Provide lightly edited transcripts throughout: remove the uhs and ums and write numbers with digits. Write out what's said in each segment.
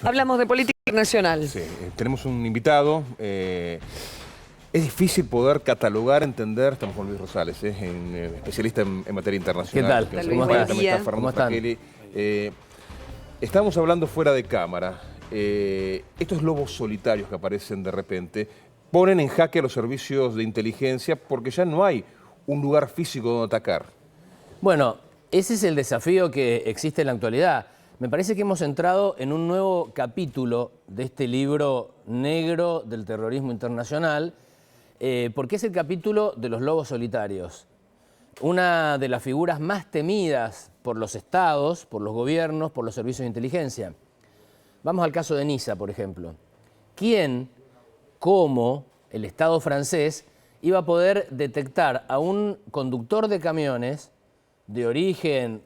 Hablamos de política internacional. Sí, tenemos un invitado. Es difícil poder catalogar, entender. Estamos con Luis Rosales, especialista en materia internacional. ¿Qué tal? ¿Cómo estás? También está Fernando Fragelli. Estábamos hablando fuera de cámara. Estos lobos solitarios que aparecen de repente ponen en jaque a los servicios de inteligencia porque ya no hay un lugar físico donde atacar. Bueno, ese es el desafío que existe en la actualidad. Me parece que hemos entrado en un nuevo capítulo de este libro negro del terrorismo internacional, porque es el capítulo de los lobos solitarios. Una de las figuras más temidas por los estados, por los gobiernos, por los servicios de inteligencia. Vamos al caso de Niza, por ejemplo. ¿Quién, cómo el Estado francés iba a poder detectar a un conductor de camiones de origen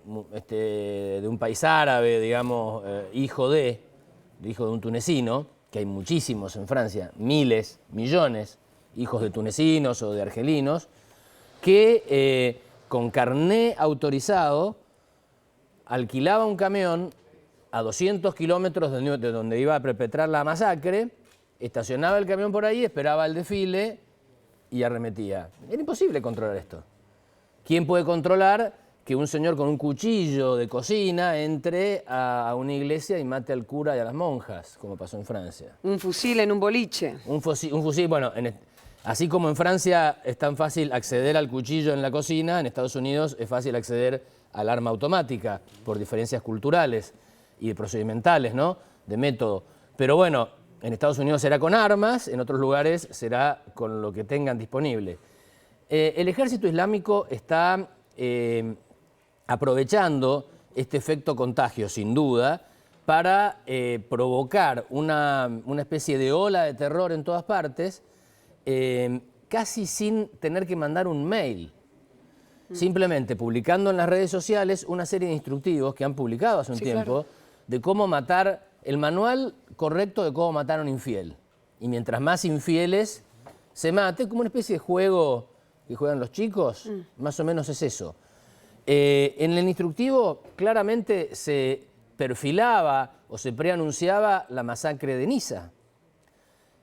de un país árabe, digamos, hijo de un tunecino, que hay muchísimos en Francia, miles, millones, hijos de tunecinos o de argelinos, que con carné autorizado alquilaba un camión a 200 kilómetros de donde iba a perpetrar la masacre, estacionaba el camión por ahí, esperaba el desfile y arremetía. Era imposible controlar esto. ¿Quién puede controlar que un señor con un cuchillo de cocina entre a una iglesia y mate al cura y a las monjas, como pasó en Francia? Un fusil en un boliche. Un fusil, bueno, así como en Francia es tan fácil acceder al cuchillo en la cocina, en Estados Unidos es fácil acceder al arma automática por diferencias culturales y procedimentales, ¿no? De método. Pero bueno, en Estados Unidos será con armas, en otros lugares será con lo que tengan disponible. El ejército islámico está aprovechando este efecto contagio, sin duda, para provocar una especie de ola de terror en todas partes, casi sin tener que mandar un mail. Simplemente publicando en las redes sociales una serie de instructivos que han publicado hace un tiempo, claro, de cómo matar, el manual correcto de cómo matar a un infiel. Y mientras más infieles se mate, como una especie de juego que juegan los chicos, más o menos es eso. En el instructivo claramente se perfilaba o se preanunciaba la masacre de Niza.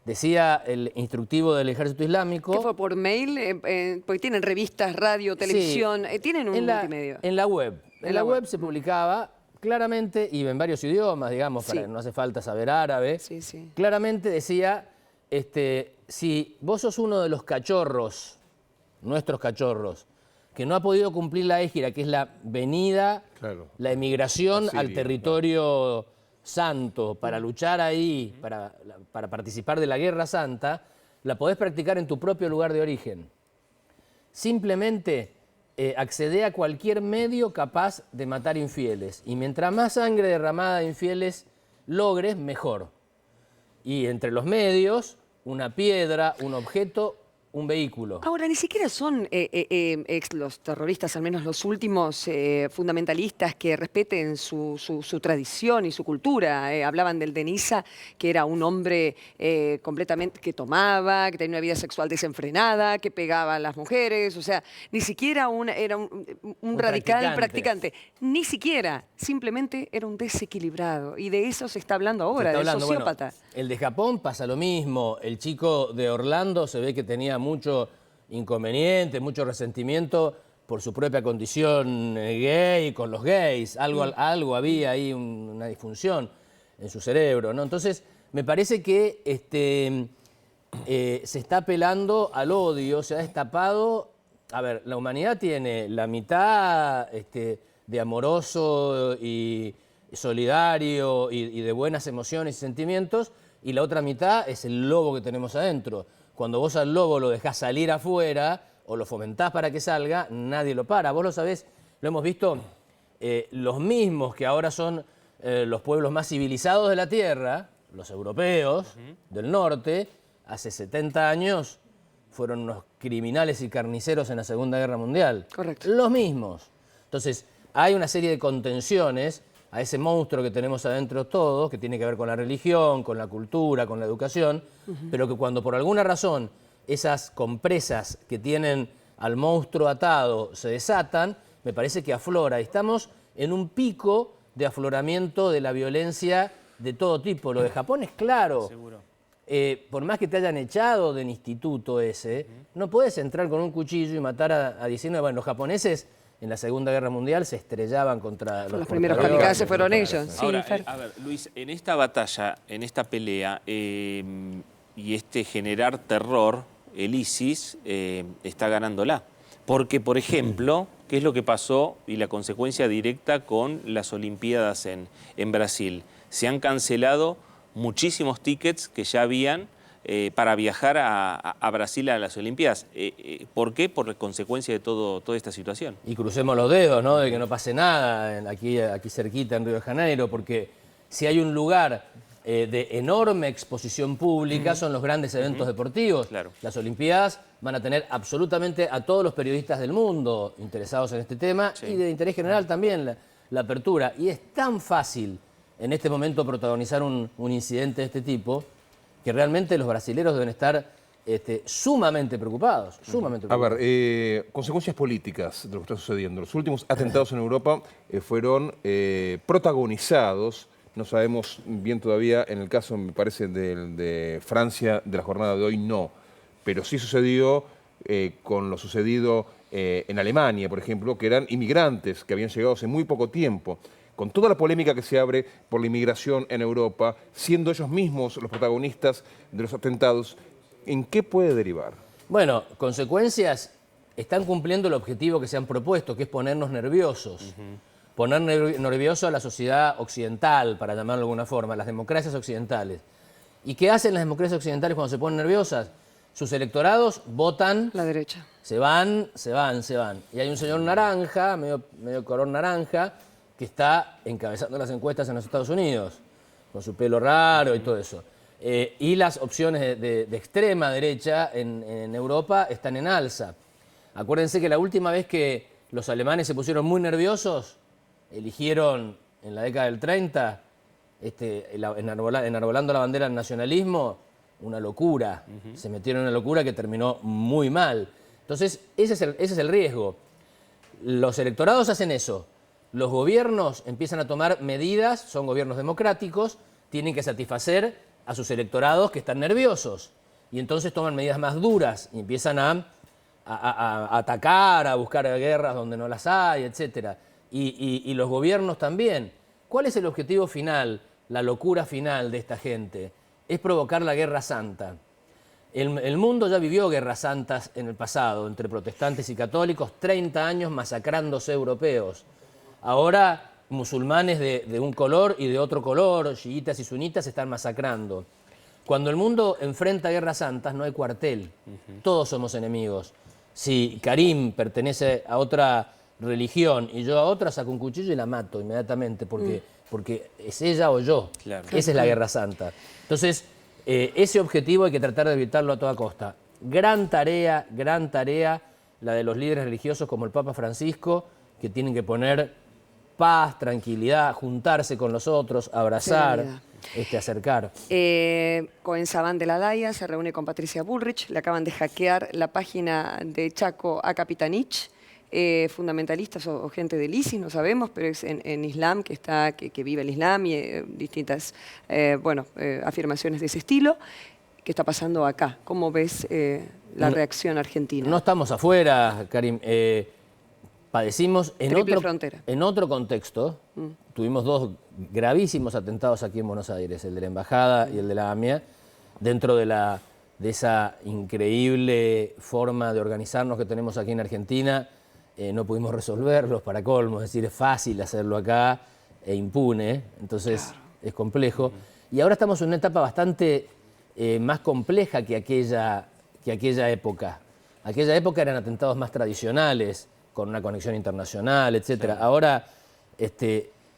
Decía el instructivo del Ejército Islámico... ¿Qué fue por mail? Porque tienen revistas, radio, televisión, sí, tienen un multimedia. En la web. En la web se publicaba claramente, y en varios idiomas, digamos, sí, no hace falta saber árabe. Sí, sí. Claramente decía, si vos sos uno de los cachorros, nuestros cachorros, que no ha podido cumplir la égira, que es la venida, claro, la emigración Siria, al territorio, claro, santo, para luchar ahí, para participar de la Guerra Santa, la podés practicar en tu propio lugar de origen. Simplemente accede a cualquier medio capaz de matar infieles. Y mientras más sangre derramada de infieles logres, mejor. Y entre los medios, una piedra, un objeto, un vehículo. Ahora, ni siquiera son los terroristas, al menos los últimos fundamentalistas, que respeten su tradición y su cultura. Hablaban del de Niza, que era un hombre completamente que tomaba, que tenía una vida sexual desenfrenada, que pegaba a las mujeres. O sea, ni siquiera era un radical practicante. Ni siquiera, simplemente era un desequilibrado. Y de eso se está hablando ahora, del sociópata. Bueno, el de Japón pasa lo mismo. El chico de Orlando se ve que tenía mucho inconveniente, mucho resentimiento por su propia condición gay, con los gays. Algo había ahí, una disfunción en su cerebro, ¿no? Entonces, me parece que se está apelando al odio, se ha destapado... A ver, la humanidad tiene la mitad de amoroso y solidario y de buenas emociones y sentimientos, y la otra mitad es el lobo que tenemos adentro. Cuando vos al lobo lo dejás salir afuera o lo fomentás para que salga, nadie lo para. Vos lo sabés, lo hemos visto, los mismos que ahora son los pueblos más civilizados de la Tierra, los europeos del norte, hace 70 años fueron unos criminales y carniceros en la Segunda Guerra Mundial. Correcto. Los mismos. Entonces, hay una serie de contenciones a ese monstruo que tenemos adentro todos, que tiene que ver con la religión, con la cultura, con la educación, pero que cuando por alguna razón esas compresas que tienen al monstruo atado se desatan, me parece que aflora. Estamos en un pico de afloramiento de la violencia de todo tipo. Lo de Japón es claro. Seguro. Por más que te hayan echado del instituto ese, no puedes entrar con un cuchillo y matar a 19. Bueno, los japoneses en la Segunda Guerra Mundial se estrellaban contra Los los primeros portaaviones. kamikazes fueron ellos. Sí, Ahora, Fer. a ver, Luis, en esta batalla, en esta pelea y este generar terror, el ISIS está ganándola. Porque, por ejemplo, ¿qué es lo que pasó y la consecuencia directa con las Olimpiadas en Brasil? Se han cancelado muchísimos tickets que ya habían para viajar a Brasil a las Olimpiadas. ¿Por qué? Por consecuencia de toda esta situación. Y crucemos los dedos, ¿no? De que no pase nada aquí cerquita en Río de Janeiro, porque si hay un lugar de enorme exposición pública son los grandes eventos deportivos. Claro. Las Olimpiadas van a tener absolutamente a todos los periodistas del mundo interesados en este tema y de interés general también la apertura. Y es tan fácil en este momento protagonizar un incidente de este tipo que realmente los brasileros deben estar sumamente preocupados. Sumamente A preocupados. ver, consecuencias políticas de lo que está sucediendo. Los últimos atentados en Europa fueron protagonizados, no sabemos bien todavía, en el caso, me parece, de Francia, de la jornada de hoy, no. Pero sí sucedió con lo sucedido en Alemania, por ejemplo, que eran inmigrantes que habían llegado hace muy poco tiempo. Con toda la polémica que se abre por la inmigración en Europa, siendo ellos mismos los protagonistas de los atentados, ¿en qué puede derivar? Bueno, consecuencias, están cumpliendo el objetivo que se han propuesto, que es ponernos nerviosos. Poner nervioso a la sociedad occidental, para llamarlo de alguna forma, las democracias occidentales. ¿Y qué hacen las democracias occidentales cuando se ponen nerviosas? Sus electorados votan, La derecha. se van. Y hay un señor naranja, medio color naranja, que está encabezando las encuestas en los Estados Unidos, con su pelo raro y todo eso. Y las opciones de extrema derecha en Europa están en alza. Acuérdense que la última vez que los alemanes se pusieron muy nerviosos, eligieron en la década del 30, enarbolando la bandera del nacionalismo, una locura. Se metieron en una locura que terminó muy mal. Entonces, ese es el riesgo. Los electorados hacen eso. Los gobiernos empiezan a tomar medidas, son gobiernos democráticos, tienen que satisfacer a sus electorados que están nerviosos. Y entonces toman medidas más duras y empiezan a atacar, a buscar guerras donde no las hay, etc. Y los gobiernos también. ¿Cuál es el objetivo final, la locura final de esta gente? Es provocar la Guerra Santa. El mundo ya vivió guerras santas en el pasado, entre protestantes y católicos, 30 años masacrándose europeos. Ahora, musulmanes de un color y de otro color, chiitas y sunitas, se están masacrando. Cuando el mundo enfrenta guerras santas, no hay cuartel. Todos somos enemigos. Si Karim pertenece a otra religión y yo a otra, saco un cuchillo y la mato inmediatamente, porque es ella o yo. Claro. Esa es la guerra santa. Entonces, ese objetivo hay que tratar de evitarlo a toda costa. Gran tarea, la de los líderes religiosos como el Papa Francisco, que tienen que poner paz, tranquilidad, juntarse con los otros, abrazar, acercar. Cohen Sabán de la Daya se reúne con Patricia Bullrich, le acaban de hackear la página de Chaco a Capitanich, fundamentalistas o gente del ISIS, no sabemos, pero es en Islam, que vive el Islam y distintas afirmaciones de ese estilo. ¿Qué está pasando acá? ¿Cómo ves la reacción argentina? No estamos afuera, Karim. Padecimos en otro contexto. Tuvimos dos gravísimos atentados aquí en Buenos Aires, el de la Embajada y el de la AMIA, dentro de esa increíble forma de organizarnos que tenemos aquí en Argentina. No pudimos resolverlos, para colmo, es decir, es fácil hacerlo acá e impune, entonces es complejo. Y ahora estamos en una etapa bastante más compleja que aquella época. Aquella época eran atentados más tradicionales, con una conexión internacional, etc. Sí. Ahora,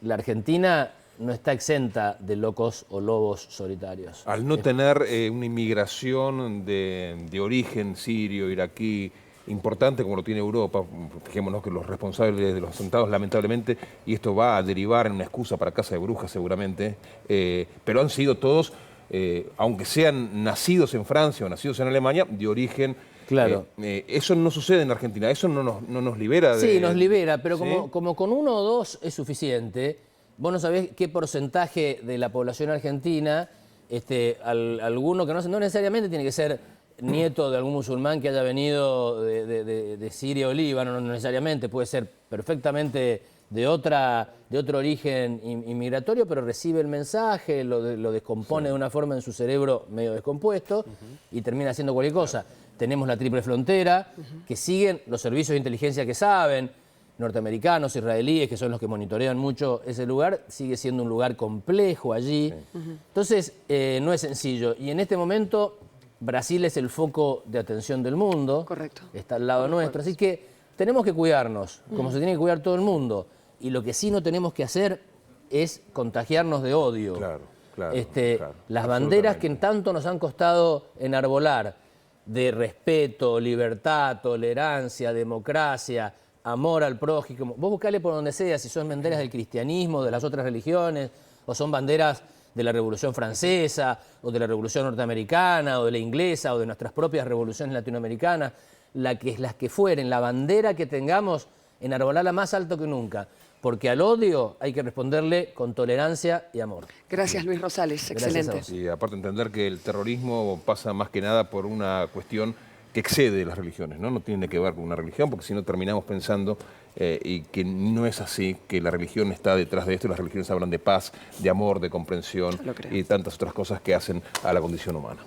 la Argentina no está exenta de locos o lobos solitarios. Al no tener una inmigración de origen sirio, iraquí, importante como lo tiene Europa, fijémonos que los responsables de los atentados, lamentablemente, y esto va a derivar en una excusa para casa de brujas seguramente, pero han sido todos, aunque sean nacidos en Francia o nacidos en Alemania, de origen. Claro. Eso no sucede en Argentina, eso no nos libera de... Sí, nos libera, pero ¿sí? como con uno o dos es suficiente, vos no sabés qué porcentaje de la población argentina, alguno que no necesariamente tiene que ser nieto de algún musulmán que haya venido de Siria o Líbano, no necesariamente, puede ser perfectamente de otro origen inmigratorio, pero recibe el mensaje, lo descompone de una forma en su cerebro medio descompuesto y termina haciendo cualquier cosa. Tenemos la triple frontera, que siguen los servicios de inteligencia que saben, norteamericanos, israelíes, que son los que monitorean mucho ese lugar, sigue siendo un lugar complejo allí. Entonces, no es sencillo. Y en este momento, Brasil es el foco de atención del mundo. Correcto. Está al lado nuestro. Así que tenemos que cuidarnos, como se tiene que cuidar todo el mundo. Y lo que sí no tenemos que hacer es contagiarnos de odio. Claro, claro. Las banderas que tanto nos han costado enarbolar, de respeto, libertad, tolerancia, democracia, amor al prójimo. Vos buscale por donde sea, si son banderas del cristianismo, de las otras religiones, o son banderas de la Revolución Francesa, o de la Revolución Norteamericana, o de la inglesa, o de nuestras propias revoluciones latinoamericanas, las que fueren, la bandera que tengamos, enarbolarla más alto que nunca. Porque al odio hay que responderle con tolerancia y amor. Gracias, Luis Rosales. Excelente. Gracias a vos. Y aparte entender que el terrorismo pasa más que nada por una cuestión que excede las religiones, ¿no? No tiene que ver con una religión, porque si no terminamos pensando y que no es así, que la religión está detrás de esto, y las religiones hablan de paz, de amor, de comprensión y tantas otras cosas que hacen a la condición humana.